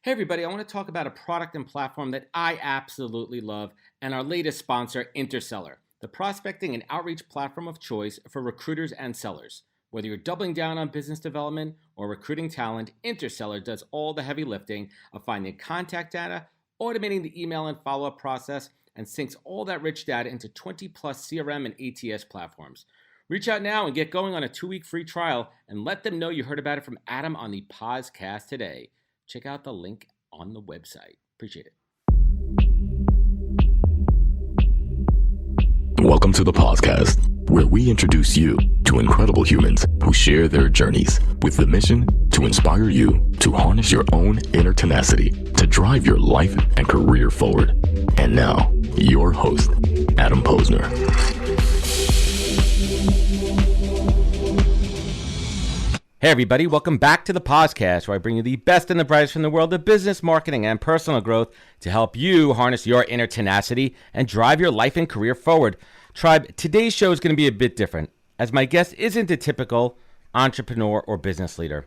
Hey everybody, I want to talk about a product and platform that I absolutely love and our latest sponsor, Interseller, the prospecting and outreach platform of choice for recruiters and sellers. Whether you're doubling down on business development or recruiting talent, Interseller does all the heavy lifting of finding contact data, automating the email and follow-up process, and syncs all that rich data into 20 plus CRM and ATS platforms. Reach out now and get going on a 2-week free trial and let them know you heard about it from Adam on the podcast today. Check out the link on the website. Appreciate it. Welcome to the podcast, where we introduce you to incredible humans who share their journeys with the mission to inspire you to harness your own inner tenacity to drive your life and career forward. And now, your host, Adam Posner. Hey everybody, welcome back to the podcast, where I bring you the best and the brightest from the world of business, marketing, and personal growth to help you harness your inner tenacity and drive your life and career forward. Tribe, today's show is going to be a bit different, as my guest isn't a typical entrepreneur or business leader.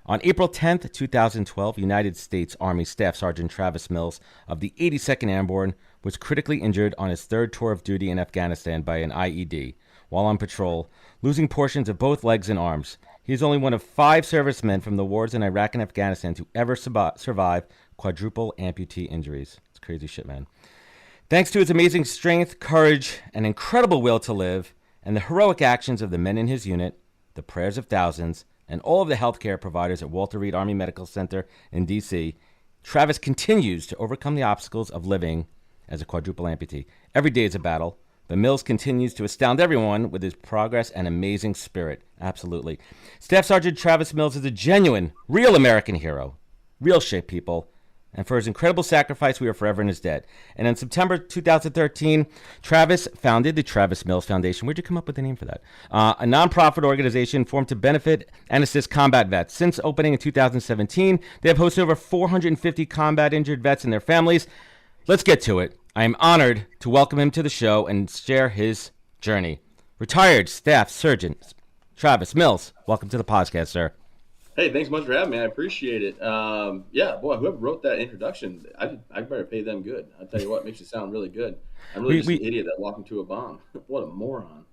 On April 10th, 2012, United States Army Staff Sergeant Travis Mills of the 82nd Airborne was critically injured on his third tour of duty in Afghanistan by an IED while on patrol, losing portions of both legs and arms. He is only one of 5 servicemen from the wars in Iraq and Afghanistan to ever survive quadruple amputee injuries. It's crazy shit, man. Thanks to his amazing strength, courage, and incredible will to live, and the heroic actions of the men in his unit, the prayers of thousands, and all of the healthcare providers at Walter Reed Army Medical Center in D.C., Travis continues to overcome the obstacles of living as a quadruple amputee. Every day is a battle, but Mills continues to astound everyone with his progress and amazing spirit. Absolutely. Staff Sergeant Travis Mills is a genuine, real American hero. Real shit, people. And for his incredible sacrifice, we are forever in his debt. And in September 2013, Travis founded the Travis Mills Foundation. Where'd you come up with the name for that? A nonprofit organization formed to benefit and assist combat vets. Since opening in 2017, they have hosted over 450 combat injured vets and their families. Let's get to it. I am honored to welcome him to the show and share his journey. Retired Staff Sergeant Travis Mills, welcome to the podcast, sir. Hey, thanks much for having me. I appreciate it. Boy, whoever wrote that introduction, I better pay them good. I'll tell you what, it makes you sound really good. I'm really just an idiot that walked into a bomb. What a moron.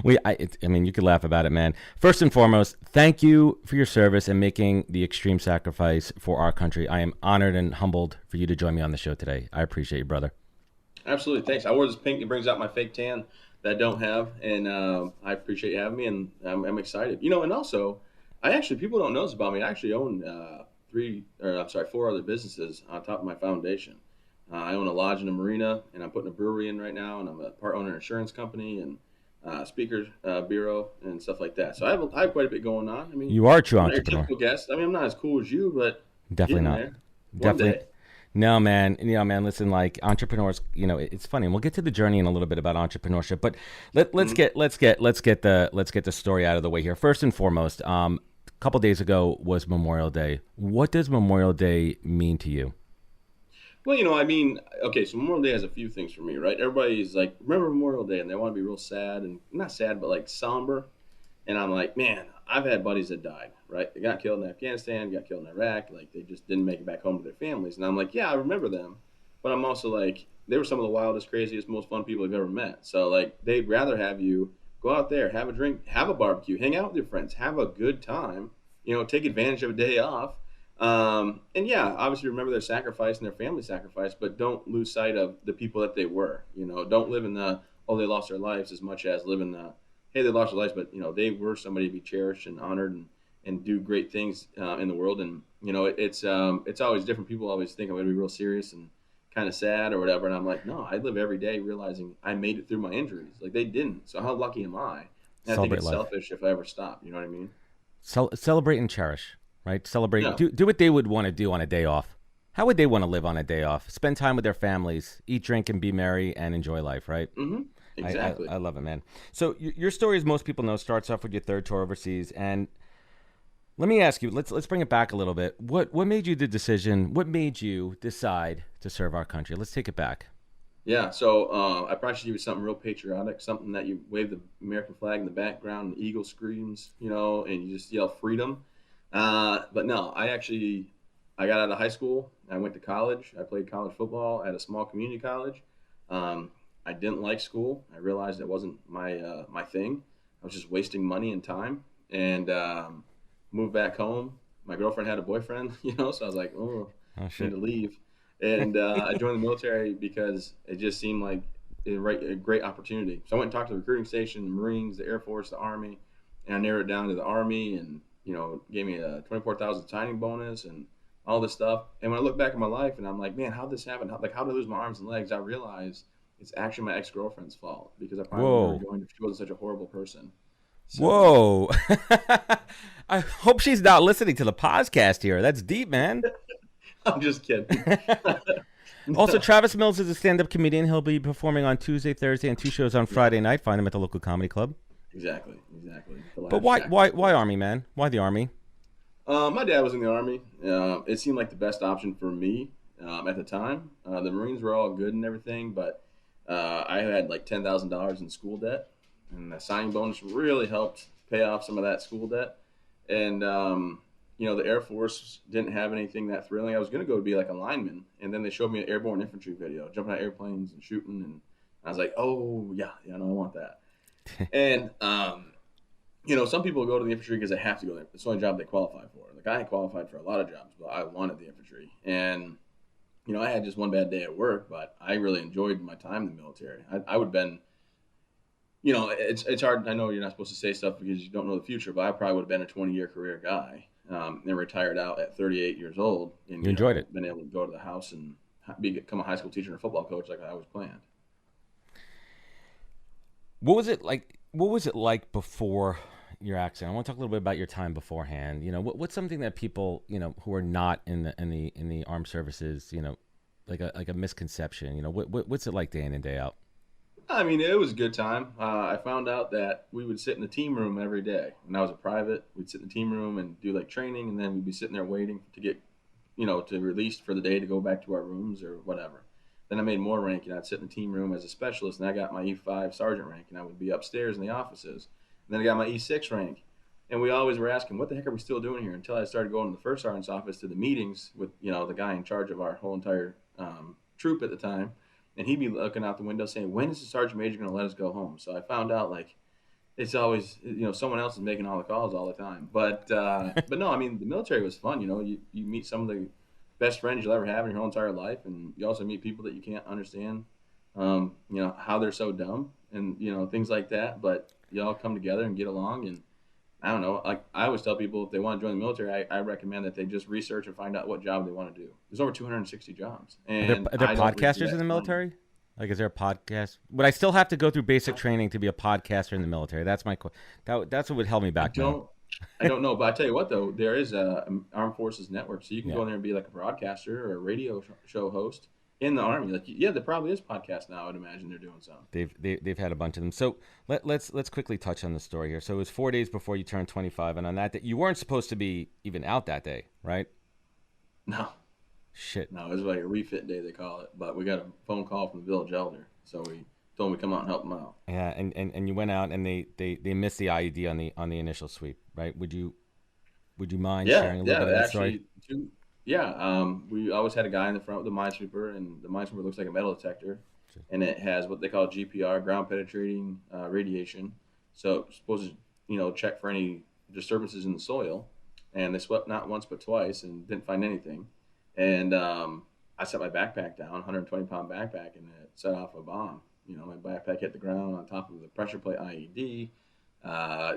You could laugh about it, man. First and foremost, thank you for your service and making the extreme sacrifice for our country. I am honored and humbled for you to join me on the show today. I appreciate you, brother. Absolutely. Thanks. I wore this pink. It brings out my fake tan that I don't have. And I appreciate you having me, and I'm excited. And also, people don't know this about me. I actually own 4 other businesses on top of my foundation. I own a lodge and a marina, and I'm putting a brewery in right now, and I'm a part owner insurance company and speaker bureau and stuff like that. So I have quite a bit going on. You are a true entrepreneur. Typical guest. I'm not as cool as you, but definitely not. There. Definitely. No, man. Listen, like entrepreneurs, it's funny. And we'll get to the journey in a little bit about entrepreneurship, but let's get the story out of the way here. First and foremost, a couple days ago was Memorial Day. What does Memorial Day mean to you? Well, so Memorial Day has a few things for me, right? Everybody's like, remember Memorial Day, and they want to be real sad, and not sad, but like somber. And I'm like, man, I've had buddies that died, right? They got killed in Afghanistan, got killed in Iraq, like they just didn't make it back home to their families. And I'm like, yeah, I remember them. But I'm also like, they were some of the wildest, craziest, most fun people I've ever met. So like, they'd rather have you go out there, have a drink, have a barbecue, hang out with your friends, have a good time, take advantage of a day off. Obviously remember their sacrifice and their family sacrifice, but don't lose sight of the people that they were. Don't live in the, they lost their lives as much as live in the, hey, they lost their lives, but, they were somebody to be cherished and honored and do great things in the world. And, it's always different. People always think I'm going to be real serious and kind of sad or whatever. And I'm like, no, I live every day realizing I made it through my injuries. Like they didn't. So how lucky am I? And I think it's selfish if I ever stop. You know what I mean? Celebrate and cherish. Right? Celebrate. Yeah. Do what they would want to do on a day off. How would they want to live on a day off? Spend time with their families, eat, drink, and be merry, and enjoy life, right? Mm-hmm. Exactly. I love it, man. So your story, as most people know, starts off with your third tour overseas. And let me ask you, let's bring it back a little bit. What made you decide to serve our country? Let's take it back. Yeah, so I probably should give you something real patriotic, something that you wave the American flag in the background, the eagle screams, and you just yell freedom. But no, I I got out of high school. I went to college. I played college football at a small community college. Um, I didn't like school. I realized it wasn't my thing. I was just wasting money and time. And moved back home. My girlfriend had a boyfriend, so I was like, oh, I need shit. to leave. And I joined the military because it just seemed like a great opportunity. So I went and talked to the recruiting station, the Marines, the Air Force, the Army, and I narrowed it down to the Army, and gave me a 24,000 signing bonus and all this stuff. And when I look back at my life, and I'm like, man, how did this happen? How did I lose my arms and legs? I realized it's actually my ex-girlfriend's fault because I probably would never joined if she wasn't such a horrible person. So, Whoa. I hope she's not listening to the podcast here. That's deep, man. I'm just kidding. Also, Travis Mills is a stand-up comedian. He'll be performing on Tuesday, Thursday, and 2 shows on Friday night. Find him at the local comedy club. Exactly. But why Army, man? Why the Army? My dad was in the Army. It seemed like the best option for me at the time. The Marines were all good and everything, but I had like $10,000 in school debt, and the signing bonus really helped pay off some of that school debt. And the Air Force didn't have anything that thrilling. I was going to go to be like a lineman, and then they showed me an airborne infantry video, jumping out of airplanes and shooting, and I was like, oh, yeah, no, I want that. And, some people go to the infantry because they have to go there. It's the only job they qualify for. Like, I qualified for a lot of jobs, but I wanted the infantry. And, I had just one bad day at work, but I really enjoyed my time in the military. I would have been, it's hard. I know you're not supposed to say stuff because you don't know the future, but I probably would have been a 20-year career guy. And retired out at 38 years old. And, you enjoyed it. Been able to go to the house and become a high school teacher and a football coach like I always planned. What was it like before your accident? I want to talk a little bit about your time beforehand. What's something that people, who are not in the armed services, like a misconception. What's it like day in and day out? I mean, it was a good time. I found out that we would sit in the team room every day. When I was a private, we'd sit in the team room and do like training, and then we'd be sitting there waiting to get, to release for the day to go back to our rooms or whatever. Then I made more rank, and I'd sit in the team room as a specialist, and I got my E5 sergeant rank, and I would be upstairs in the offices. And then I got my E6 rank, and we always were asking, what the heck are we still doing here? Until I started going to the first sergeant's office to the meetings with, the guy in charge of our whole entire troop at the time. And he'd be looking out the window saying, when is the sergeant major going to let us go home? So I found out, like, it's always, someone else is making all the calls all the time. But no, I mean, the military was fun. You meet some of the best friends you'll ever have in your whole entire life. And you also meet people that you can't understand, how they're so dumb and, things like that. But you all come together and get along. And I don't know, like I always tell people if they want to join the military, I recommend that they just research and find out what job they want to do. There's over 260 jobs. And are there podcasters in the military? Like, is there a podcast? Would I still have to go through basic training to be a podcaster in the military? That's that's what would help me back. I don't know, but I tell you what, though, there is a Armed Forces network, so you can go in there and be like a broadcaster or a radio show host in the Army. Like, yeah, there probably is podcasts now. I'd imagine they're doing some. They've had a bunch of them. So let's quickly touch on the story here. So it was 4 days before you turned 25, and on that day, you weren't supposed to be even out that day, right? No. Shit. No, it was like a refit day, they call it. But we got a phone call from the village elder, so we told him to come out and help them out. Yeah, and you went out, and they missed the IED on the initial sweep, right? Would you mind sharing a little bit of that story? We always had a guy in the front with the minesweeper, and the minesweeper looks like a metal detector, and it has what they call GPR, ground penetrating radiation. So it's supposed to, check for any disturbances in the soil. And they swept not once but twice and didn't find anything. And I set my backpack down, 120-pound backpack, and it set off a bomb. My backpack hit the ground on top of the pressure plate IED.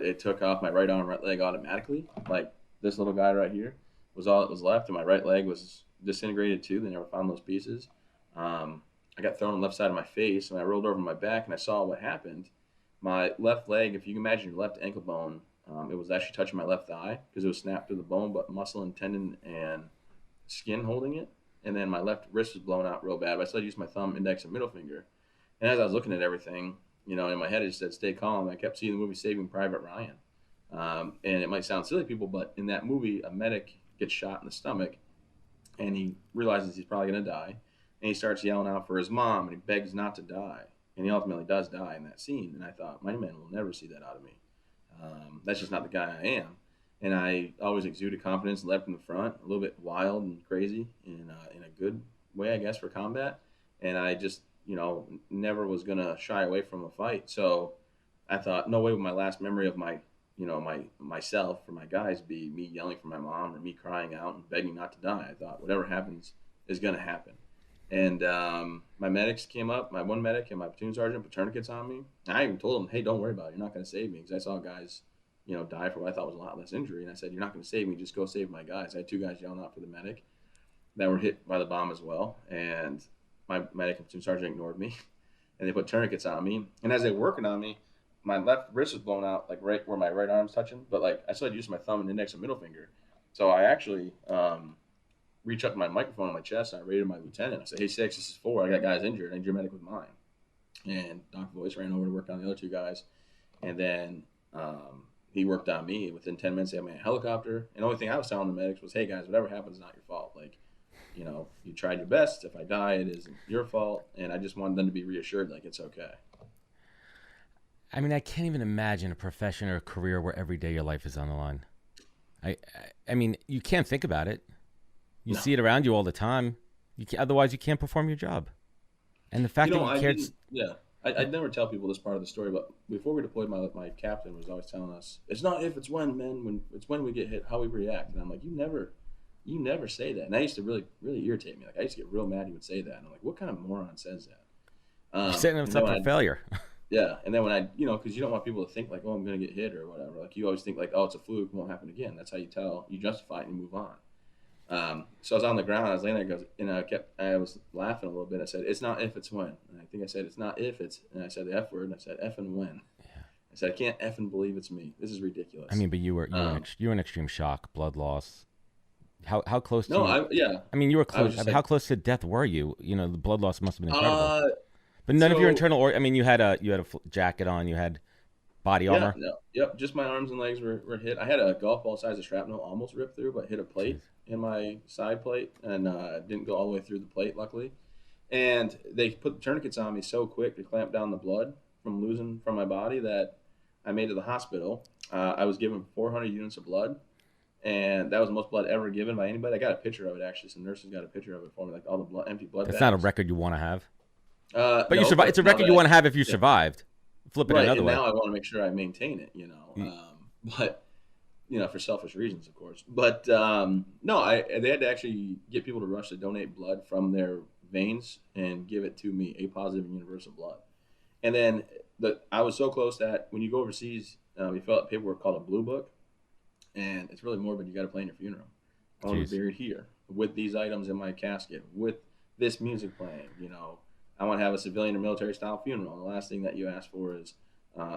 It took off my right arm, right leg automatically. Like this little guy right here was all that was left, and my right leg was disintegrated too. They never found those pieces. I got thrown on the left side of my face, and I rolled over my back, and I saw what happened. My left leg, if you can imagine your left ankle bone, it was actually touching my left thigh because it was snapped through the bone, but muscle and tendon and skin holding it. And then my left wrist was blown out real bad, but I still used my thumb, index, and middle finger. And as I was looking at everything, in my head, it just said, stay calm. I kept seeing the movie Saving Private Ryan. And it might sound silly, people, but in that movie, a medic gets shot in the stomach, and he realizes he's probably going to die. And he starts yelling out for his mom, and he begs not to die. And he ultimately does die in that scene. And I thought, my men will never see that out of me. That's just not the guy I am. and I always exuded confidence and led from the front, a little bit wild and crazy in a good way, I guess, for combat. And I just, never was gonna shy away from a fight. So I thought, no way would my last memory of myself or my guys be me yelling for my mom or me crying out and begging not to die. I thought whatever happens is gonna happen. And my medics came up, my one medic and my platoon sergeant put tourniquets on me. I even told them, hey, don't worry about it. You're not going to save me, because I saw guys, die for what I thought was a lot less injury. And I said, you're not going to save me. Just go save my guys. I had 2 guys yelling out for the medic that were hit by the bomb as well. And my medic and platoon sergeant ignored me. And they put tourniquets on me. And as they were working on me, my left wrist was blown out, like right where my right arm's touching. But like I still had to use my thumb and index and middle finger. So I actually reached up to my microphone on my chest, and I rated my lieutenant. I said, hey, 6, this is 4. I got guys injured. I need your medic with mine. And Dr. Voice ran over to work on the other 2 guys. And then he worked on me. Within 10 minutes, they had me in a helicopter. And the only thing I was telling the medics was, hey, guys, whatever happens is not your fault. Like, you tried your best. If I die, it isn't your fault. And I just wanted them to be reassured, like, it's okay. I mean, I can't even imagine a profession or a career where every day your life is on the line. I mean, you can't think about it. You see it around you all the time. Otherwise, you can't perform your job. And the fact that you cared... I'd never tell people this part of the story, but before we deployed, my captain was always telling us, it's not if, it's when, man. When it's when we get hit, how we react. And I'm like, you never say that. And that used to really, really irritate me. Like, I used to get real mad he would say that. And I'm like, what kind of moron says that? You're setting us up for failure. Yeah, and then when I, because you don't want people to think like, oh, I'm going to get hit or whatever. Like, you always think like, oh, it's a fluke, it won't happen again. That's how you justify it and you move on. So I was on the ground, I was laying there, and I was laughing a little bit. I said, it's not if, it's when. And I think I said, it's not if, it's, and I said the F word, and I said, F and when. Yeah. I said, I can't F and believe it's me. This is ridiculous. I mean, but you were in extreme shock, blood loss. How close to... I mean, you were close. I mean, how close to death were you? The blood loss must have been incredible. But none of your internal... I mean, you had a jacket on, you had body armor? Yep, just my arms and legs were hit. I had a golf ball size of shrapnel almost ripped through, but hit a plate in my side plate, and didn't go all the way through the plate, luckily. And they put the tourniquets on me so quick to clamp down the blood from losing from my body that I made it to the hospital. I was given 400 units of blood, and that was the most blood ever given by anybody. I got a picture of it, actually. Some nurses got a picture of it for me, like all the empty blood bags. That's not a record you want to have. But no, you survived. It's a record you want to have if you survived. Flip it another way. Now I want to make sure I maintain it, but for selfish reasons, of course. But they had to actually get people to rush to donate blood from their veins and give it to me, A positive and universal blood. And then I was so close that when you go overseas, we fill out paperwork called a blue book, and it's really morbid. You got to plan your funeral. I want to be buried here with these items in my casket, with this music playing. I want to have a civilian or military style funeral. And the last thing that you ask for is,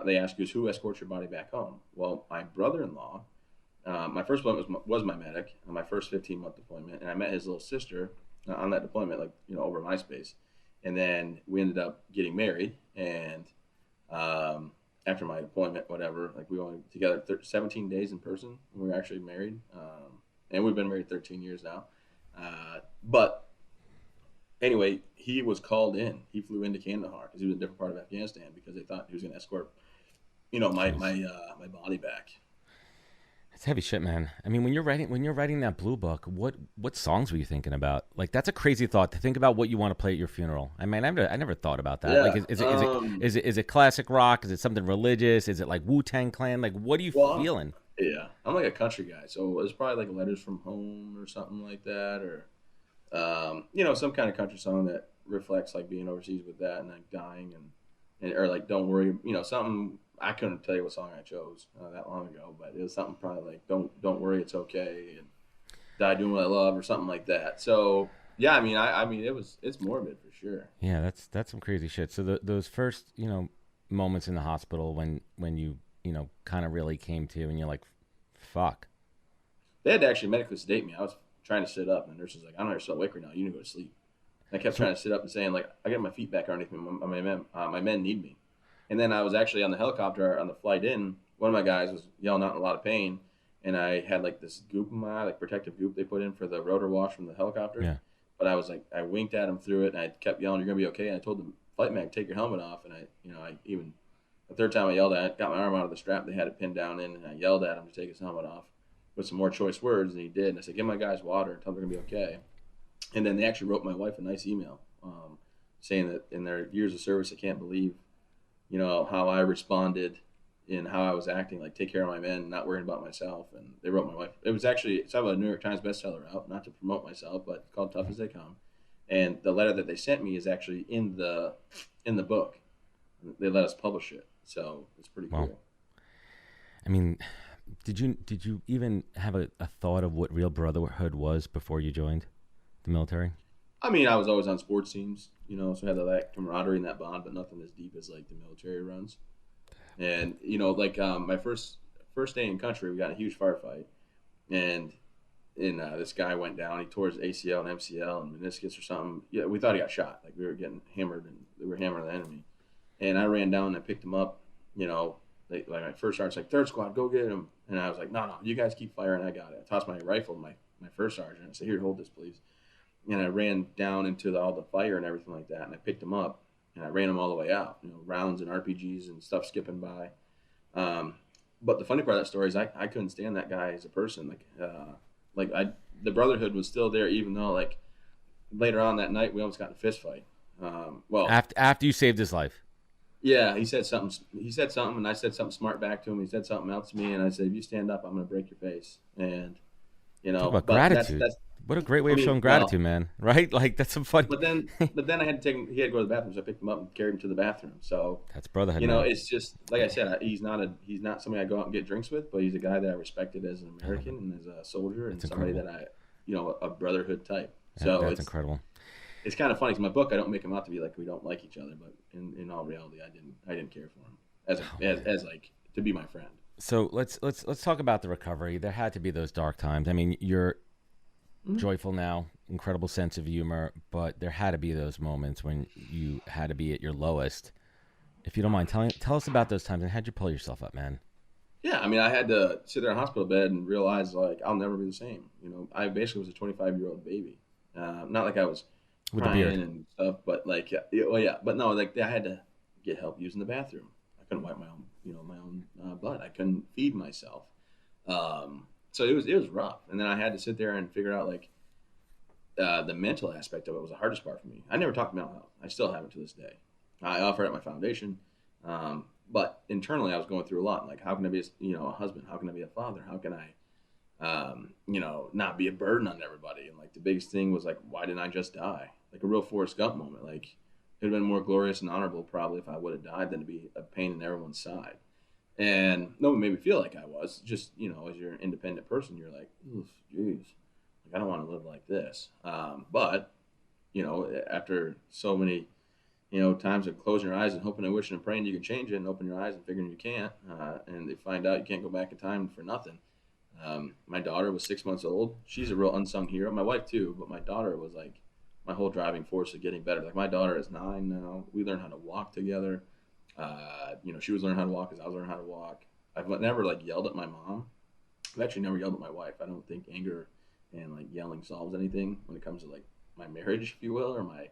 they ask you, is who escorts your body back home? Well, my brother-in-law, my first deployment was my medic on my first 15-month deployment, and I met his little sister on that deployment, over MySpace. And then we ended up getting married, and after my deployment, whatever, we were together 17 days in person, and we were actually married. And we've been married 13 years now. But anyway, he was called in. He flew into Kandahar because he was in a different part of Afghanistan because they thought he was going to escort, my body back. It's heavy shit, man. I mean, when you're writing that blue book, what songs were you thinking about? Like, that's a crazy thought to think about what you want to play at your funeral. I mean, I never thought about that. Yeah. Is it classic rock? Is it something religious? Is it like Wu-Tang Clan? Like, what are you feeling? Yeah, I'm like a country guy, so it's probably like Letters from Home or something like that, or some kind of country song that reflects like being overseas with that and like dying and or like Don't Worry, something. I couldn't tell you what song I chose that long ago, but it was something probably like Don't Worry, It's Okay, and Die Doing What I Love or something like that. So yeah, I mean it's morbid for sure. Yeah, that's some crazy shit. So those first moments in the hospital when you kind of really came to and you're like, fuck. They had to actually medically sedate me. I was trying to sit up, and the nurse was like, I don't know how you're still awake right now. You need to go to sleep. And I kept trying to sit up and saying, like, I got my feet back underneath me. My men need me. And then I was actually on the helicopter on the flight in. One of my guys was yelling out in a lot of pain, and I had like this goop in my eye, like protective goop they put in for the rotor wash from the helicopter. Yeah. But I was like, I winked at him through it, and I kept yelling, "You're gonna be okay." And I told the flight man, "Take your helmet off." And I the third time I yelled at it, got my arm out of the strap they had it pinned down in, and I yelled at him to take his helmet off. with some more choice words, and he did. And I said, "Give my guys water. Tell them they're gonna be okay." And then they actually wrote my wife a nice email, saying that in their years of service, they can't believe, how I responded and how I was acting, like take care of my men, not worrying about myself. And they wrote my wife. It was actually, it's a New York Times bestseller out, not to promote myself, but it's called Tough as They Come. And the letter that they sent me is actually in the book. They let us publish it, so it's pretty cool. I mean, did you even have a thought of what real brotherhood was before you joined the military? I mean, I was always on sports teams, so I had that camaraderie and that bond, but nothing as deep as like the military runs. And my first day in country, we got in a huge firefight, and this guy went down. He tore his ACL and MCL and meniscus or something. Yeah, we thought he got shot. Like we were getting hammered, and they were hammering the enemy. And I ran down and I picked him up. Like my first sergeant's like, "Third squad, go get him." And I was like, "No, you guys keep firing. I got it." I tossed my rifle to my first sergeant. I said, "Here, hold this, please." And I ran down into all the fire and everything like that, and I picked him up, and I ran him all the way out. Rounds and RPGs and stuff skipping by. But the funny part of that story is I couldn't stand that guy as a person. The brotherhood was still there, even though like later on that night we almost got in a fist fight. After you saved his life. Yeah, he said something, and I said something smart back to him. He said something else to me, and I said, "If you stand up, I'm going to break your face." And talk about gratitude. What a great way of showing gratitude, man! Right? Like that's some fun. But then I had to take him. He had to go to the bathroom, so I picked him up and carried him to the bathroom. So that's brotherhood. It's just like I said. He's not somebody I go out and get drinks with, but he's a guy that I respected as an American and as a soldier, and somebody that a brotherhood type. So that's incredible. It's kind of funny because my book, I don't make him out to be like we don't like each other, but in all reality, I didn't care for him as like to be my friend. So let's talk about the recovery. There had to be those dark times. I mean, you're joyful now, incredible sense of humor, but there had to be those moments when you had to be at your lowest. If you don't mind, tell us about those times and how'd you pull yourself up, man? Yeah, I mean, I had to sit there in a hospital bed and realize like I'll never be the same. I basically was a 25-year-old baby. Not like I was with the beard and stuff, but like, but no, like I had to get help using the bathroom. I couldn't wipe my own butt. I couldn't feed myself. So it was rough. And then I had to sit there and figure out like the mental aspect of it was the hardest part for me. I never talked mental health. I still haven't to this day. I offer it at my foundation, but internally I was going through a lot. Like, how can I be a husband? How can I be a father? How can I not be a burden on everybody? And like the biggest thing was like, why didn't I just die? Like a real Forrest Gump moment. Like it would have been more glorious and honorable probably if I would have died than to be a pain in everyone's side. And no one made me feel like I was. Just, as you're an independent person, you're like, oof, geez, like I don't want to live like this. But after so many, times of closing your eyes and hoping and wishing and praying you can change it, and open your eyes and figuring you can't, and they find out you can't go back in time for nothing. My daughter was 6 months old. She's a real unsung hero. My wife too, but my daughter was like my whole driving force of getting better. Like my daughter is 9 now. We learned how to walk together. She was learning how to walk as I was learning how to walk. I've never like yelled at my mom. I've actually never yelled at my wife. I don't think anger and like yelling solves anything when it comes to like my marriage, if you will, or my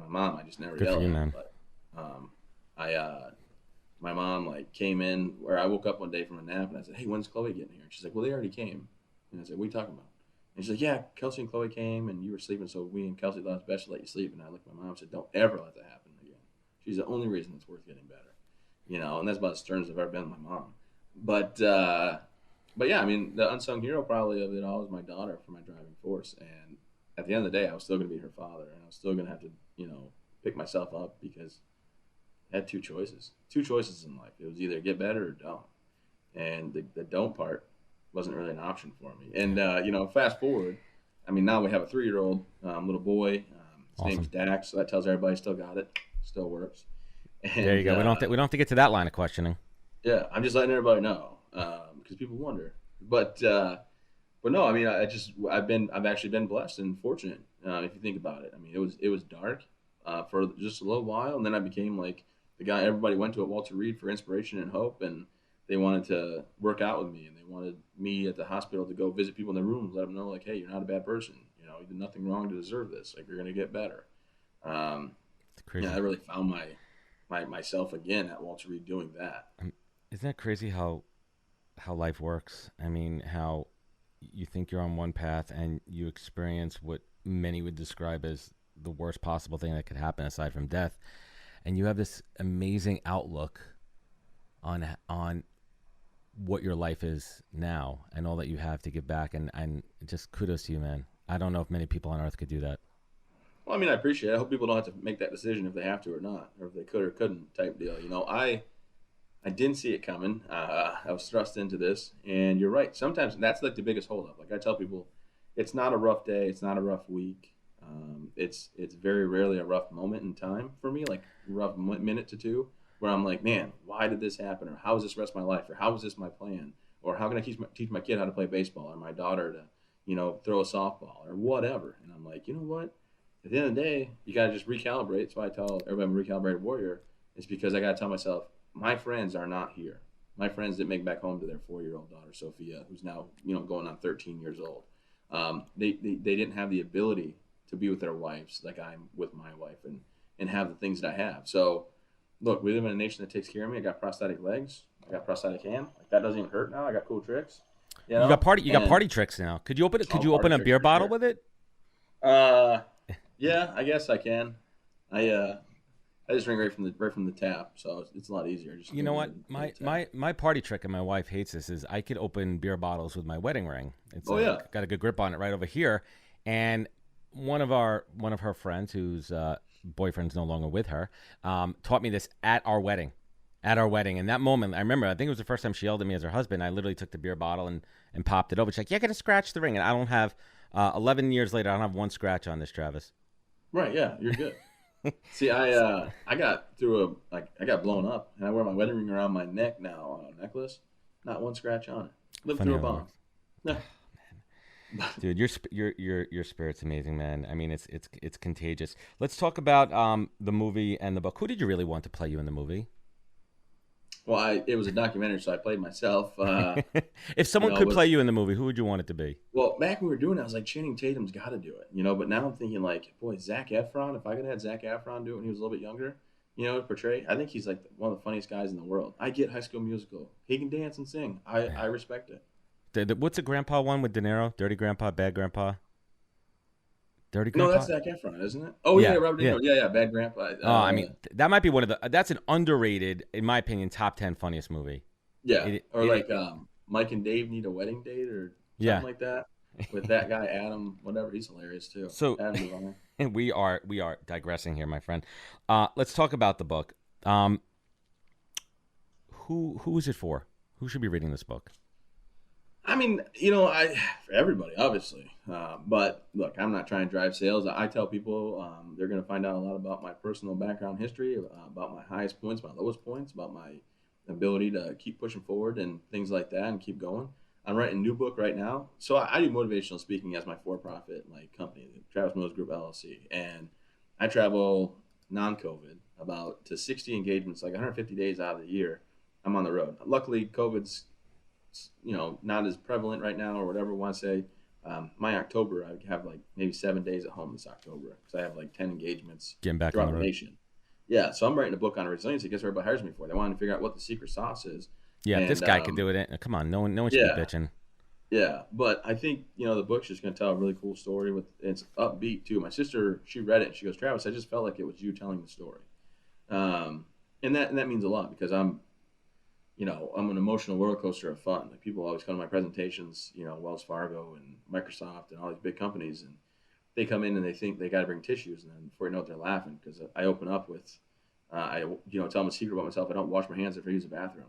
mom. I just never Good yell for you, at man. her. But my mom like came in where I woke up one day from a nap and I said, "Hey, when's Chloe getting here?" And she's like, "Well, they already came." And I said, "What are you talking about?" And she's like, "Yeah, Kelsey and Chloe came and you were sleeping, so we and Kelsey thought it's best to let you sleep." And I looked at my mom and said, "Don't ever let that happen again. She's the only reason it's worth getting better." And that's about as stern as I've ever been with my mom. But yeah, I mean, the unsung hero probably of it all is my daughter for my driving force. And at the end of the day, I was still going to be her father, and I was still going to have to, pick myself up because I had two choices in life. It was either get better or don't. And the don't part wasn't really an option for me. And, fast forward, I mean, now we have a 3-year-old little boy. His Awesome. name's Dax, so that tells everybody still got it, still works. And, There you go. We don't have to get to that line of questioning. Yeah, I'm just letting everybody know because people wonder. But no, I mean, I've actually been blessed and fortunate if you think about it. I mean, it was dark for just a little while, and then I became like the guy everybody went to at Walter Reed for inspiration and hope, and they wanted to work out with me, and they wanted me at the hospital to go visit people in their rooms, let them know like, hey, you're not a bad person. You did nothing wrong to deserve this. Like, you're gonna get better. It's crazy. I really found myself again at Walter Reed doing that. Isn't that crazy how life works? I mean, how you think you're on one path and you experience what many would describe as the worst possible thing that could happen aside from death, and you have this amazing outlook on what your life is now and all that you have to give back, and just kudos to you, man. I don't know if many people on earth could do that. Well, I mean, I appreciate it. I hope people don't have to make that decision if they have to or not, or if they could or couldn't type deal. You know, I didn't see it coming. I was thrust into this, and you're right. Sometimes that's like the biggest holdup. Like I tell people, it's not a rough day. It's not a rough week. It's very rarely a rough moment in time for me, like rough minute to two, where I'm like, man, why did this happen? Or how is this rest of my life? Or how is this my plan? Or how can I teach my kid how to play baseball, or my daughter to, you know, throw a softball or whatever? And I'm like, you know what? At the end of the day, you got to just recalibrate. That's why I tell everybody I'm a recalibrated warrior. It's because I got to tell myself, my friends are not here. My friends didn't make it back home to their 4-year-old daughter, Sophia, who's now, you know, going on 13 years old. They didn't have the ability to be with their wives like I'm with my wife and have the things that I have. So, look, we live in a nation that takes care of me. I got prosthetic legs. I got prosthetic hand. Like, that doesn't even hurt now. I got cool tricks. You know? You got party tricks now. Could you open a beer bottle with it? Yeah, I guess I can. I just drink right from the tap, so it's a lot easier. Just you know what? My party trick, and my wife hates this, is I could open beer bottles with my wedding ring. It's got a good grip on it right over here. And one of her friends, whose boyfriend's no longer with her, taught me this at our wedding. And that moment, I remember, I think it was the first time she yelled at me as her husband. I literally took the beer bottle and popped it over. She's like, "Yeah, I got to scratch the ring." And I don't have, 11 years later, I don't have one scratch on this, Travis. Right, yeah, you're good. See, I got I got blown up, and I wear my wedding ring around my neck now on a necklace. Not one scratch on it. Lived through a bomb. No. Dude, your spirit's amazing, man. I mean, it's contagious. Let's talk about the movie and the book. Who did you really want to play you in the movie? Well, it was a documentary, so I played myself. If someone could play you in the movie, who would you want it to be? Well, back when we were doing it, I was like, Channing Tatum's got to do it, you know. But now I'm thinking, like, boy, Zac Efron. If I could have had Zac Efron do it when he was a little bit younger, you know, portray. I think he's like one of the funniest guys in the world. I get High School Musical. He can dance and sing. I respect it. What's the grandpa one with De Niro? Dirty Grandpa, Bad Grandpa? Dirty Grandpa? No, that's Zac Efron, isn't it? Oh, yeah, Robert De Niro. Yeah, Bad Grandpa. I mean, that might be one of the... That's an underrated, in my opinion, top 10 funniest movie. Yeah, Mike and Dave Need a Wedding Date or something like that. With that guy, Adam, whatever. He's hilarious, too. So, we are digressing here, my friend. Let's talk about the book. Who is it for? Who should be reading this book? I mean, you know, for everybody, obviously. But look, I'm not trying to drive sales. I tell people they're going to find out a lot about my personal background history, about my highest points, my lowest points, about my ability to keep pushing forward and things like that and keep going. I'm writing a new book right now. So I do motivational speaking as my for-profit company, the Travis Mills Group LLC. And I travel non-COVID to 60 engagements, like 150 days out of the year. I'm on the road. Luckily, COVID's not as prevalent right now or whatever we want to say. My October, I have like maybe 7 days at home this October because I have like 10 engagements getting back throughout on the the nation. Yeah, so I'm writing a book on resiliency. Guess what everybody hires me for? They want to figure out what the secret sauce is. Yeah, if this guy could do it. Come on, no one should be bitching. Yeah, but I think, the book's just going to tell a really cool story. It's upbeat, too. My sister, she read it, and she goes, Travis, I just felt like it was you telling the story. And that means a lot because I'm an emotional roller coaster of fun. Like people always come to my presentations, Wells Fargo and Microsoft and all these big companies, and they come in and they think they got to bring tissues, and then before you know it, they're laughing because I open up with, tell them a secret about myself. I don't wash my hands if I use the bathroom.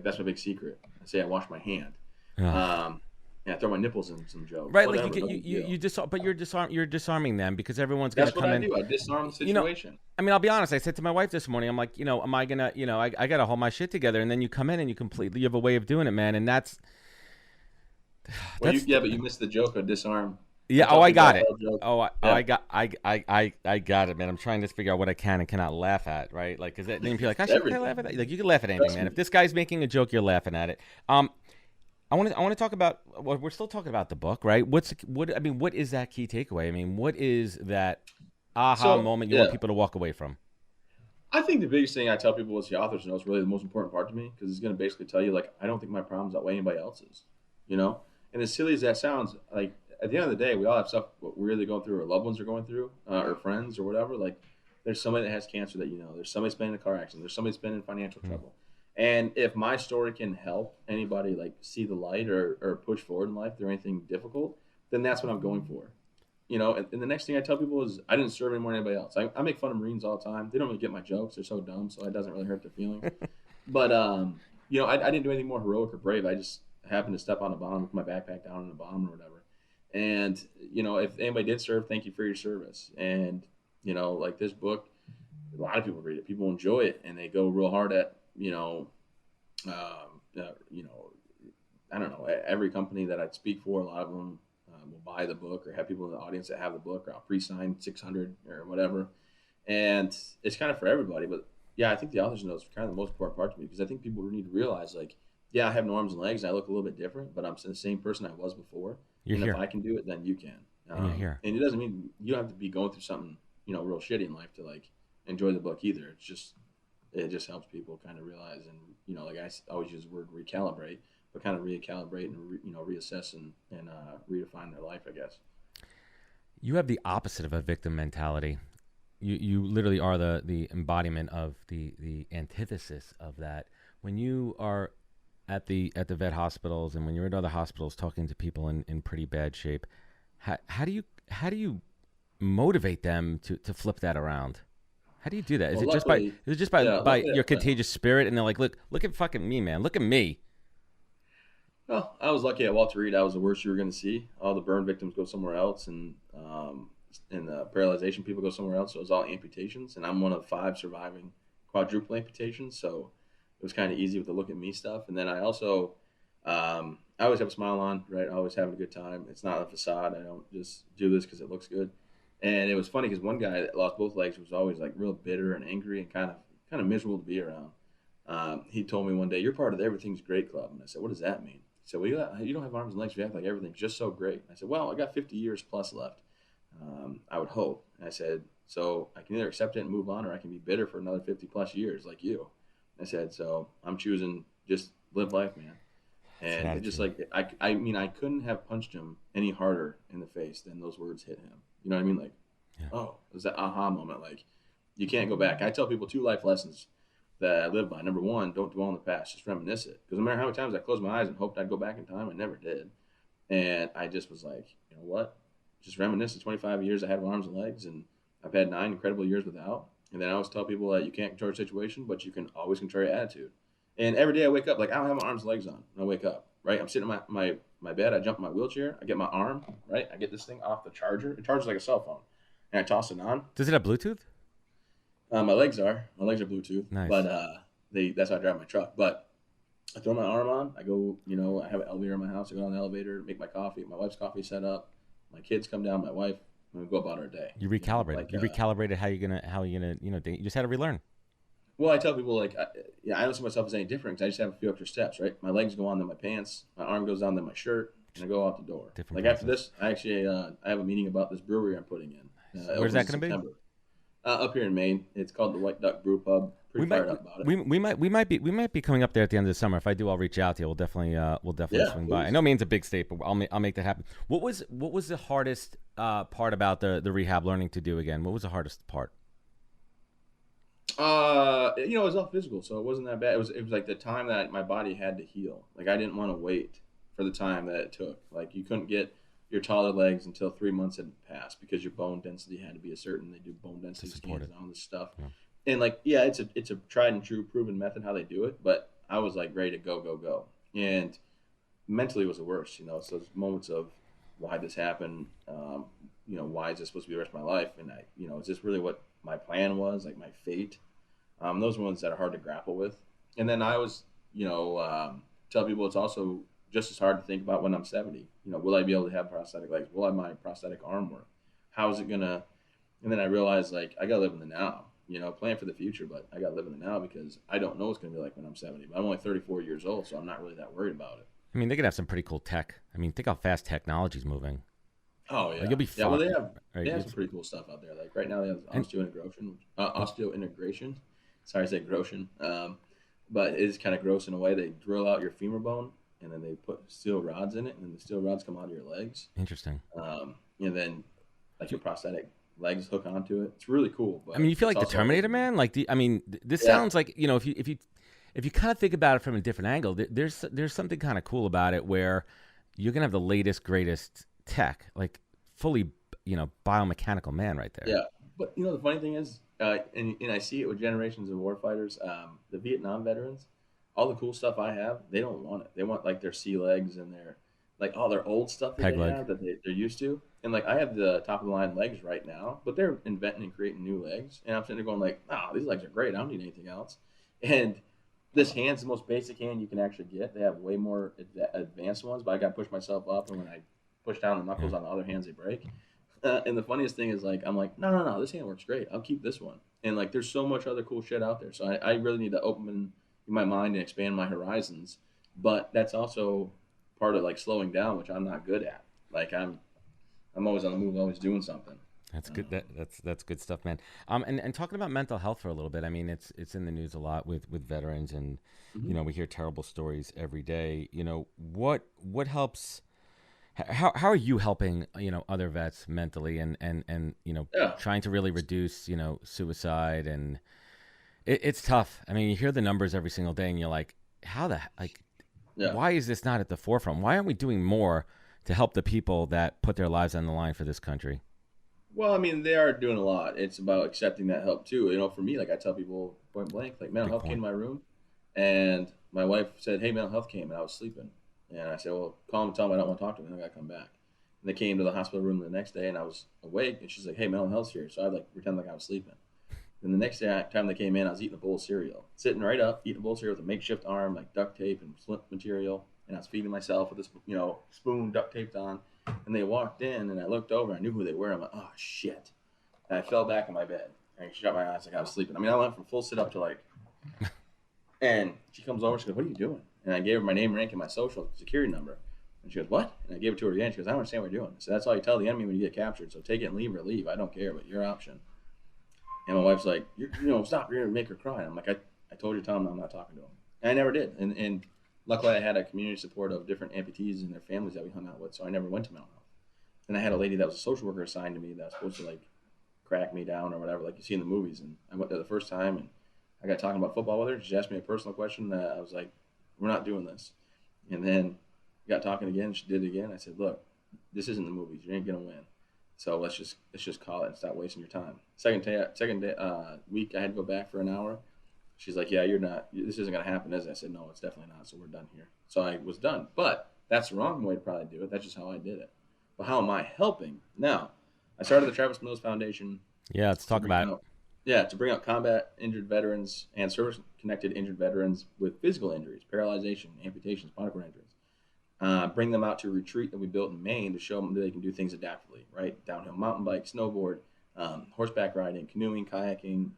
That's my big secret. I say I wash my hand. I throw my nipples in some jokes. Right, whatever, you're disarming them because everyone's going to come in. That's what I do. I disarm the situation. I mean, I'll be honest. I said to my wife this morning, I'm like, am I gonna, I got to hold my shit together, and then you come in and you have a way of doing it, man, and that's. But you missed the joke of disarm. Yeah. I got it. I got it, man. I'm trying to figure out what I can and cannot laugh at, right? Like, because then you're like, I should laugh at that. Like, you can laugh at anything, man. If this guy's making a joke, you're laughing at it. I want to talk about. Well, we're still talking about the book, right? What is that key takeaway? I mean, what is that moment you want people to walk away from? I think the biggest thing I tell people is the author's note is really the most important part to me because it's going to basically tell you, like, I don't think my problems outweigh anybody else's, And as silly as that sounds, like at the end of the day, we all have stuff what we're really going through, or loved ones are going through, or friends or whatever. Like there's somebody that has cancer that you know. There's somebody that's been in a car accident. There's somebody that's been in financial trouble. And if my story can help anybody like see the light or push forward in life through anything difficult, then that's what I'm going for. You know, and the next thing I tell people is I didn't serve anymore than anybody else. I make fun of Marines all the time. They don't really get my jokes. They're so dumb, so it doesn't really hurt their feelings. But, you know, I didn't do anything more heroic or brave. I just happened to step on a bomb with my backpack down in a bomb or whatever. And, you know, if anybody did serve, thank you for your service. And, you know, like this book, a lot of people read it. People enjoy it, and they go real hard at, you know, I don't know, every company that I'd speak for, a lot of them will buy the book or have people in the audience that have the book, or I'll pre-sign 600 or whatever. And it's kind of for everybody. But yeah, I think the author's note is kind of the most important part to me, because I think people need to realize, like, yeah, I have no arms and legs and I look a little bit different, but I'm the same person I was before. You're and here. If I can do it, then you can. And you're here. And it doesn't mean you don't have to be going through something, you know, real shitty in life to like enjoy the book either. It just helps people kind of realize, and, you know, like I always use the word recalibrate, but kind of recalibrate and, reassess and redefine their life, I guess. You have the opposite of a victim mentality. You literally are the embodiment of the antithesis of that. When you are at the vet hospitals and when you're at other hospitals talking to people in pretty bad shape, how do you motivate them to flip that around? How do you do that? Is it just by your contagious spirit, and they're like, look at fucking me, man. Look at me. Well, I was lucky at Walter Reed. I was the worst you were going to see. All the burn victims go somewhere else, and the paralyzation people go somewhere else. So it was all amputations, and I'm one of 5 surviving quadruple amputations. So it was kind of easy with the look at me stuff. And then I also, I always have a smile on, right? I always having a good time. It's not a facade. I don't just do this because it looks good. And it was funny because one guy that lost both legs was always like real bitter and angry and kind of miserable to be around. He told me one day, "You're part of the Everything's Great Club." And I said, "What does that mean?" He said, "Well, you don't have arms and legs. You act like everything's just so great." I said, "Well, I got 50 years plus left. I would hope." And I said, "So I can either accept it and move on, or I can be bitter for another 50 plus years like you." I said, "So I'm choosing just live life, man." And it just like, I mean, I couldn't have punched him any harder in the face than those words hit him. You know what I mean? Like, oh, it was that aha moment. Like, you can't go back. I tell people 2 life lessons that I live by. Number 1, don't dwell on the past, just reminisce it. Because no matter how many times I closed my eyes and hoped I'd go back in time, I never did. And I just was like, you know what? Just reminisce the 25 years I had with arms and legs, and I've had 9 incredible years without. And then I always tell people that you can't control your situation, but you can always control your attitude. And every day I wake up, like, I don't have my arms and legs on. And I wake up, right? I'm sitting in my bed. I jump in my wheelchair. I get my arm, right? I get this thing off the charger. It charges like a cell phone. And I toss it on. Does it have Bluetooth? My legs are Bluetooth. Nice. But that's how I drive my truck. But I throw my arm on. I go, I have an elevator in my house. I go on the elevator, make my coffee. My wife's coffee set up. My kids come down. My wife. And we go about our day. You recalibrated. You recalibrated how you're gonna you just had to relearn. Well, I tell people, like, I don't see myself as any different because I just have a few extra steps, right? My legs go on, then my pants. My arm goes on, then my shirt, and I go out the door. Different process. After this, I actually I have a meeting about this brewery I'm putting in. Where's that going to be? Up here in Maine. It's called the White Duck Brew Pub. Pretty fired up about it. We might be coming up there at the end of the summer. If I do, I'll reach out to you. We'll definitely swing by. I know Maine's a big state, but I'll make that happen. What was the hardest part about the rehab learning to do again? What was the hardest part? It was all physical, so it wasn't that bad. It was like the time that my body had to heal. Like, I didn't want to wait for the time that it took. Like, you couldn't get your taller legs until 3 months had passed because your bone density had to be a certain. They do bone density scans and all this stuff. Yeah. And like, yeah, it's a tried and true proven method how they do it. But I was like ready to go, and mentally it was the worst. So those moments of why this happened. Why is this supposed to be the rest of my life? And is this really what my plan was? Like my fate. Those are ones that are hard to grapple with. And then I was, tell people it's also just as hard to think about when I'm 70. Will I be able to have prosthetic legs? Will I have my prosthetic arm work? How is it gonna? And then I realized, like, I gotta live in the now. Plan for the future, but I gotta live in the now because I don't know what it's gonna be like when I'm 70. But I'm only 34 years old, so I'm not really that worried about it. I mean, they could have some pretty cool tech. I mean, think how fast technology's moving. Oh yeah, like, you'll be fine. Yeah, well they have some pretty cool stuff out there. Like right now they have osteointegration. Sorry, I said grotion. But it is kind of gross in a way. They drill out your femur bone and then they put steel rods in it, and then the steel rods come out of your legs. Interesting. And then like your prosthetic legs hook onto it. It's really cool. But I mean, you feel it's like the also Terminator, man. Like, this sounds like, if you kind of think about it from a different angle, there's something kind of cool about it where you're gonna have the latest, greatest tech, like fully, biomechanical man right there. Yeah, but the funny thing is, and I see it with generations of warfighters, the Vietnam veterans, all the cool stuff I have, they don't want it. They want like their sea legs and their like all their old stuff that Peg they leg. have that they're used to. And like I have the top of the line legs right now, but they're inventing and creating new legs. And I'm sitting there going like, these legs are great. I don't need anything else. And this hand's the most basic hand you can actually get. They have way more advanced ones, but I got to push myself up, and when I push down the knuckles on the other hands, they break. And the funniest thing is like I'm like, no, this hand works great. I'll keep this one. And like there's so much other cool shit out there. So I really need to open my mind and expand my horizons. But that's also part of like slowing down, which I'm not good at. Like I'm always on the move, always doing something. That's good. That's good stuff, man. And talking about mental health for a little bit. I mean, it's in the news a lot with veterans, and we hear terrible stories every day. What helps? How are you helping other vets mentally and trying to really reduce suicide, and it's tough. I mean, you hear the numbers every single day, and you're like, why is this not at the forefront? Why aren't we doing more to help the people that put their lives on the line for this country? Well, I mean, they are doing a lot. It's about accepting that help too. For me, like I tell people point blank, like mental health came to my room, and my wife said, "Hey, mental health came," and I was sleeping, and I said, "Well, call them and tell them I don't want to talk to them. I got to come back." And they came to the hospital room the next day, and I was awake, and she's like, "Hey, mental health's here," so I like pretend like I was sleeping. And the next time they came in, I was eating a bowl of cereal, sitting right up, eating a bowl of cereal with a makeshift arm, like duct tape and splint material, and I was feeding myself with this, spoon duct taped on. And they walked in, and I looked over. I knew who they were. I'm like, oh, shit. And I fell back in my bed. And I shut my eyes like I was sleeping. I mean, I went from full sit-up to like... And she comes over. She goes, what are you doing? And I gave her my name, rank, and my social security number. And she goes, what? And I gave it to her again. She goes, I don't understand what you're doing. So that's all you tell the enemy when you get captured. So take it and leave or leave. I don't care, but your option. And my wife's like, stop. You're going to make her cry. And I'm like, I told you to tell him I'm not talking to him. And I never did. And luckily, I had a community support of different amputees and their families that we hung out with, so I never went to mental health. And I had a lady that was a social worker assigned to me that was supposed to, like, crack me down or whatever, like you see in the movies. And I went there the first time, and I got talking about football with her. She asked me a personal question that I was like, we're not doing this. And then we got talking again. She did it again. I said, look, this isn't the movies. You ain't going to win. So let's just call it and stop wasting your time. Second week, I had to go back for an hour. She's like, yeah, this isn't going to happen, is it? I said, no, it's definitely not, so we're done here. So I was done. But that's the wrong way to probably do it. That's just how I did it. But how am I helping? Now, I started the Travis Mills Foundation. Yeah, let's talk about it. Yeah, to bring out combat injured veterans and service-connected injured veterans with physical injuries, paralyzation, amputations, spinal cord injuries. Bring them out to a retreat that we built in Maine to show them that they can do things adaptively, right? Downhill mountain bike, snowboard, horseback riding, canoeing, kayaking,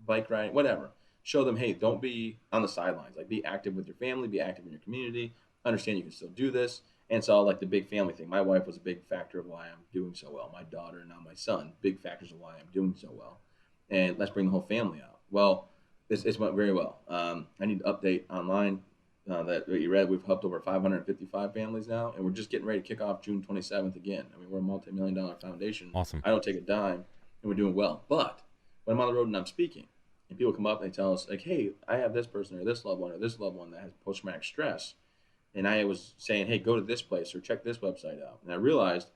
bike riding, whatever. Show them, hey, don't be on the sidelines. Like, be active with your family, be active in your community, understand you can still do this. And it's all like the big family thing. My wife was a big factor of why I'm doing so well. My daughter and now my son, big factors of why I'm doing so well. And let's bring the whole family out. Well, it's went very well. I need to update online that you read. We've helped over 555 families now, and we're just getting ready to kick off June 27th again. I mean, we're a multi-million-dollar foundation. Awesome. I don't take a dime, and we're doing well. But when I'm on the road and I'm speaking, and people come up and they tell us, like, hey, I have this person or this loved one that has post-traumatic stress. And I was saying, hey, go to this place or check this website out. And I realized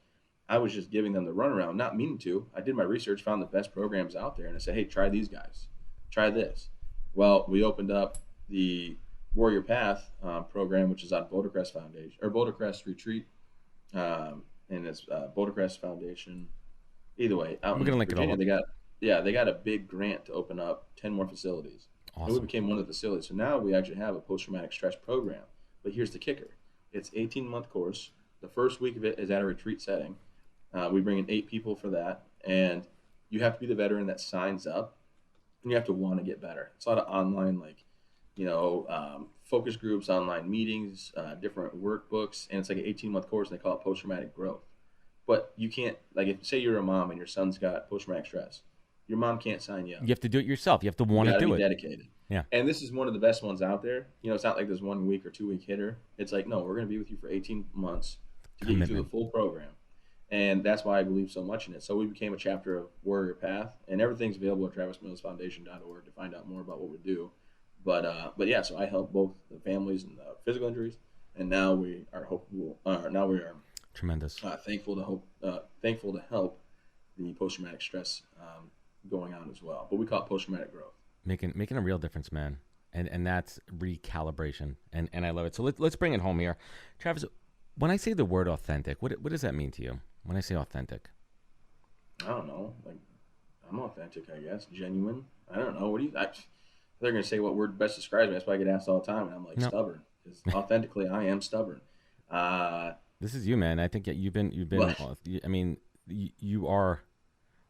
I was just giving them the runaround, not meaning to. I did my research, found the best programs out there, and I said, hey, try these guys. Try this. Well, we opened up the Warrior Path program, which is on Boulder Crest Foundation, or Boulder Crest Retreat, and it's Boulder Crest Foundation. Either way, out We're going to link Virginia, it all up. they got a big grant to open up 10 more facilities. Awesome. And we became one of the facilities. So now we actually have a post-traumatic stress program. But here's the kicker. It's an 18-month course. The first week of it is at a retreat setting. We bring in 8 people for that. And you have to be the veteran that signs up. And you have to want to get better. It's a lot of online, focus groups, online meetings, different workbooks. And it's like an 18-month course, and they call it post-traumatic growth. But you can't, like, if say you're a mom and your son's got post-traumatic stress, Your mom can't sign you up. You have to do it yourself. You have to want You to got to do be it. dedicated. Yeah. And this is one of the best ones out there. You know, it's not like this 1 week or 2 week hitter. It's like, no, we're going to be with you for 18 months to get you through the full program. And that's why I believe so much in it. So we became a chapter of Warrior Path, and everything's available at travismillsfoundation.org to find out more about what we do. But yeah, so I help both the families and the physical injuries, and now we are hopeful. Now we are Tremendous. Thankful to help the post-traumatic stress going on as well. But we call it post-traumatic growth. Making a real difference, man. And that's recalibration. And I love it. So let's bring it home here. Travis, when I say the word authentic, what does that mean to you? When I say authentic? I don't know. Like, I'm authentic, I guess. Genuine. I don't know. They're going to say what word best describes me. That's why I get asked all the time. And I'm like, stubborn. Because authentically, I am stubborn. This is you, man. I think you've been. I mean, you are.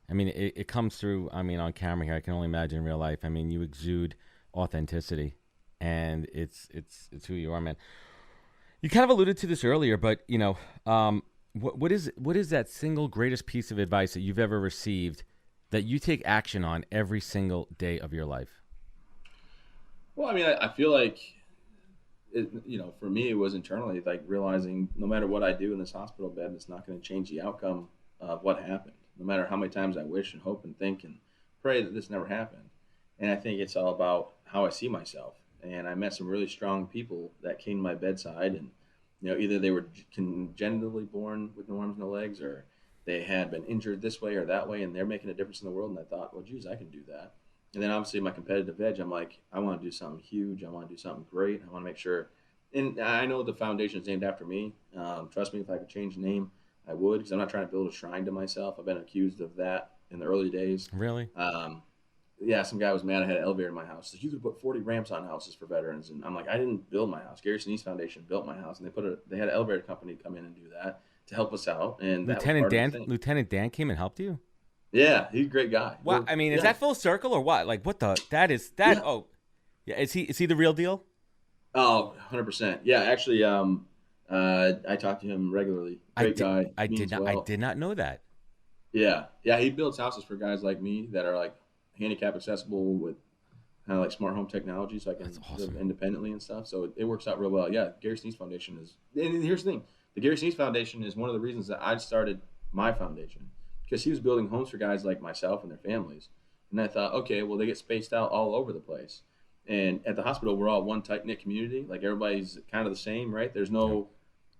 I mean, it comes through. I mean, on camera here, I can only imagine in real life. I mean, you exude authenticity, and it's who you are, man. You kind of alluded to this earlier, but you know, what is that single greatest piece of advice that you've ever received that you take action on every single day of your life? Well, I mean, I feel like, for me, it was internally like realizing no matter what I do in this hospital bed, it's not going to change the outcome of what happened. No matter how many times I wish and hope and think and pray that this never happened. And I think it's all about how I see myself. And I met some really strong people that came to my bedside, and either they were congenitally born with no arms, no legs, or they had been injured this way or that way, and they're making a difference in the world. And I thought, well, geez, I can do that. And then obviously my competitive edge, I'm like, I want to do something huge. I want to do something great. I want to make sure. And I know the foundation is named after me. Trust me, if I could change the name, I would, because I'm not trying to build a shrine to myself. I've been accused of that in the early days. Really? Yeah, some guy was mad I had an elevator in my house. Like, you could put 40 ramps on houses for veterans. And I'm like, I didn't build my house. Gary Sinise Foundation built my house. And they had an elevator company come in and do that to help us out. And Lieutenant Dan came and helped you? Yeah, he's a great guy. Well, I mean, is that full circle or what? Like, what the? That is that? Yeah. Oh, yeah. Is he the real deal? Oh, 100%. Yeah, actually, I talk to him regularly. Great guy. I did not know that. Yeah, he builds houses for guys like me that are like handicap accessible with kind of like smart home technology, so I can live independently and stuff. So it works out real well. Yeah, Gary Sinise Foundation is. And here's the thing: the Gary Sinise Foundation is one of the reasons that I started my foundation, because he was building homes for guys like myself and their families. And I thought, okay, well, they get spaced out all over the place. And at the hospital, we're all one tight-knit community. Like, everybody's kind of the same, right? There's nobody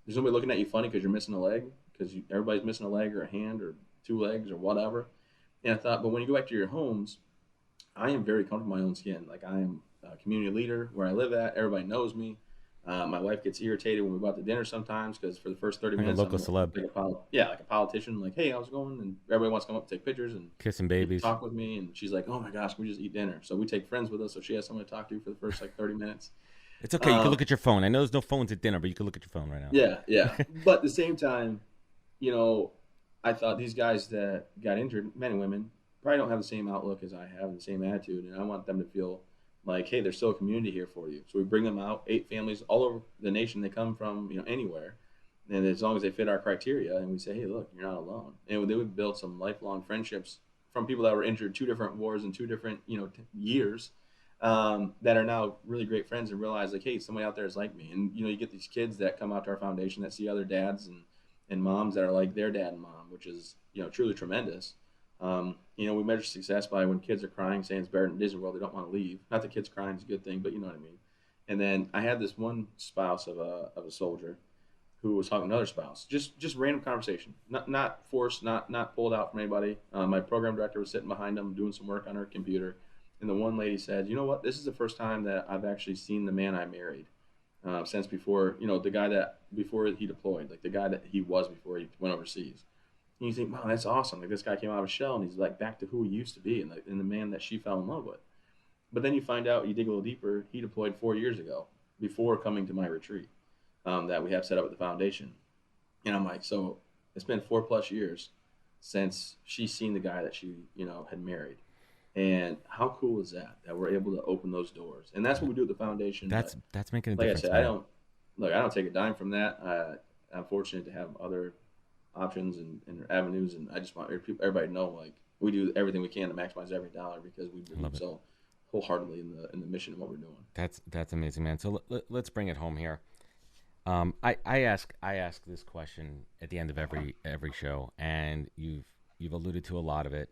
looking at you funny because you're missing a leg, because everybody's missing a leg or a hand or 2 legs or whatever. And I thought, but when you go back to your homes, I am very comfortable in my own skin. Like, I am a community leader where I live at. Everybody knows me. My wife gets irritated when we go out to dinner sometimes, because for the first 30 minutes, a local celeb. Like a politician. Like, hey, how's it going? And everybody wants to come up and take pictures and kissing babies, talk with me. And she's like, oh my gosh, can we just eat dinner? So we take friends with us, so she has someone to talk to for the first 30 minutes. It's okay. You can look at your phone. I know there's no phones at dinner, but you can look at your phone right now. Yeah. But at the same time, I thought these guys that got injured, men and women, probably don't have the same outlook as I have, the same attitude, and I want them to feel like, hey, there's still a community here for you. So we bring them out, 8 families all over the nation. They come from anywhere, and as long as they fit our criteria, and we say, hey, look, you're not alone. And they would build some lifelong friendships from people that were injured 2 different wars in 2 different years, that are now really great friends, and realize, like, hey, somebody out there is like me. And you get these kids that come out to our foundation that see other dads and moms that are like their dad and mom, which is truly tremendous. We measure success by when kids are crying, saying it's better than Disney World, they don't want to leave. Not that kids crying is a good thing, but you know what I mean. And then I had this one spouse of a soldier who was talking to another spouse, just random conversation, not forced, not pulled out from anybody. My program director was sitting behind them doing some work on her computer, and the one lady said, you know what, this is the first time that I've actually seen the man I married since before, the guy that before he deployed, like the guy that he was before he went overseas. And you think, wow, that's awesome. Like, this guy came out of a shell, and he's like back to who he used to be, and the man that she fell in love with. But then you find out, you dig a little deeper, he deployed 4 years ago before coming to my retreat that we have set up at the foundation. And I'm like, so it's been 4+ years since she's seen the guy that she, had married. And how cool is that we're able to open those doors? And that's what we do at the foundation. That's making a difference. Like I said, I don't take a dime from that. I'm fortunate to have other options and avenues, and I just want everybody to know, like, we do everything we can to maximize every dollar because we believe so wholeheartedly in the mission of what we're doing. That's amazing, man. So let's bring it home here. I ask this question at the end of every show, and you've alluded to a lot of it.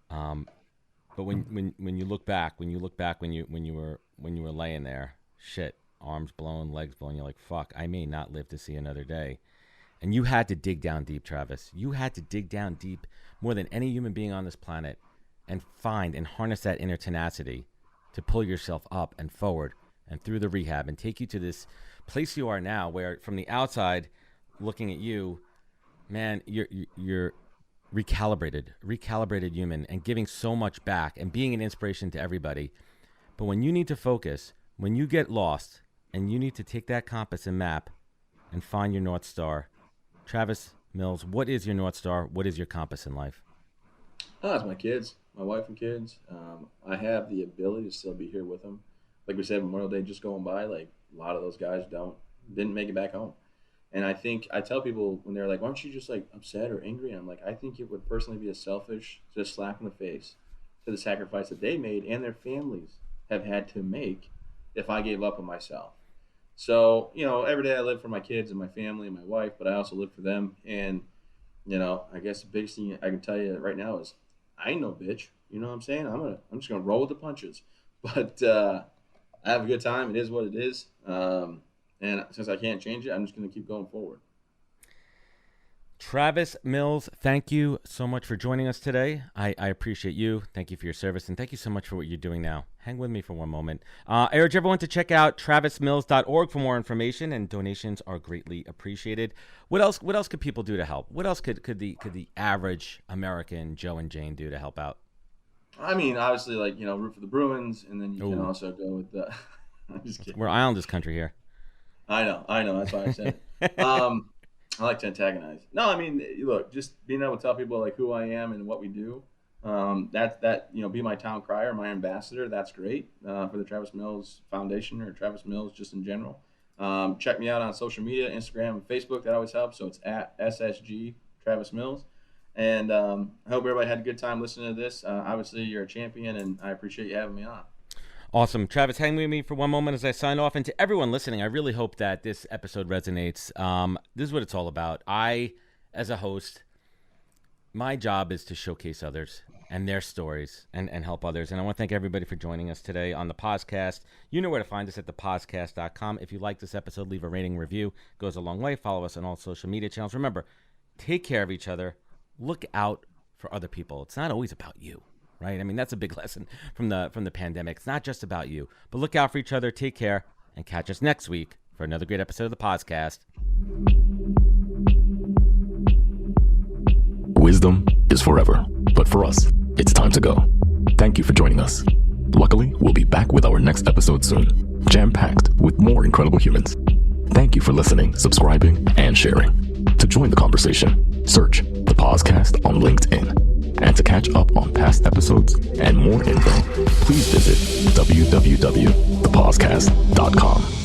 But when you look back when you were laying there, shit, arms blown, legs blown, you're like, fuck, I may not live to see another day. And you had to dig down deep, Travis. You had to dig down deep more than any human being on this planet and find and harness that inner tenacity to pull yourself up and forward and through the rehab and take you to this place you are now, where from the outside looking at you, man, you're recalibrated human and giving so much back and being an inspiration to everybody. But when you need to focus, when you get lost and you need to take that compass and map and find your North Star, Travis Mills, what is your North Star? What is your compass in life? Oh, it's my kids, my wife and kids. I have the ability to still be here with them. Like we said, Memorial Day just going by, like a lot of those guys didn't make it back home. And I tell people when they're like, why aren't you just like upset or angry? And I'm like, I think it would personally be a selfish, just slap in the face to the sacrifice that they made and their families have had to make if I gave up on myself. So, every day I live for my kids and my family and my wife, but I also live for them. And, I guess the biggest thing I can tell you right now is I ain't no bitch. You know what I'm saying? I'm just going to roll with the punches. But I have a good time. It is what it is. And since I can't change it, I'm just going to keep going forward. Travis Mills, thank you so much for joining us today. I appreciate you. Thank you for your service, and thank you so much for what you're doing now. Hang with me for one moment. I urge everyone to check out travismills.org for more information, and donations are greatly appreciated. What else could people do to help? What else could the average American Joe and Jane do to help out? I mean, obviously, root for the Bruins, and then you can also go with the... I'm just kidding. We're Islanders country here. I know. That's why I said it. I like to antagonize. No, I mean, look, just being able to tell people like who I am and what we do. Be my town crier, my ambassador. That's great for the Travis Mills Foundation or Travis Mills just in general. Check me out on social media, Instagram and Facebook. That always helps. So it's at SSG Travis Mills. And I hope everybody had a good time listening to this. Obviously, you're a champion, and I appreciate you having me on. Awesome. Travis, hang with me for one moment as I sign off. And to everyone listening, I really hope that this episode resonates. This is what it's all about. I, as a host, my job is to showcase others and their stories and help others. And I want to thank everybody for joining us today on the podcast. You know where to find us at thepodcast.com. If you like this episode, leave a rating review. It goes a long way. Follow us on all social media channels. Remember, take care of each other. Look out for other people. It's not always about you. Right? I mean, that's a big lesson from the pandemic. It's not just about you, but look out for each other. Take care, and catch us next week for another great episode of the podcast. Wisdom is forever, but for us, it's time to go. Thank you for joining us. Luckily, we'll be back with our next episode soon, jam-packed with more incredible humans. Thank you for listening, subscribing, and sharing. To join the conversation, search the podcast on LinkedIn. And to catch up on past episodes and more info, please visit www.thepodcast.com.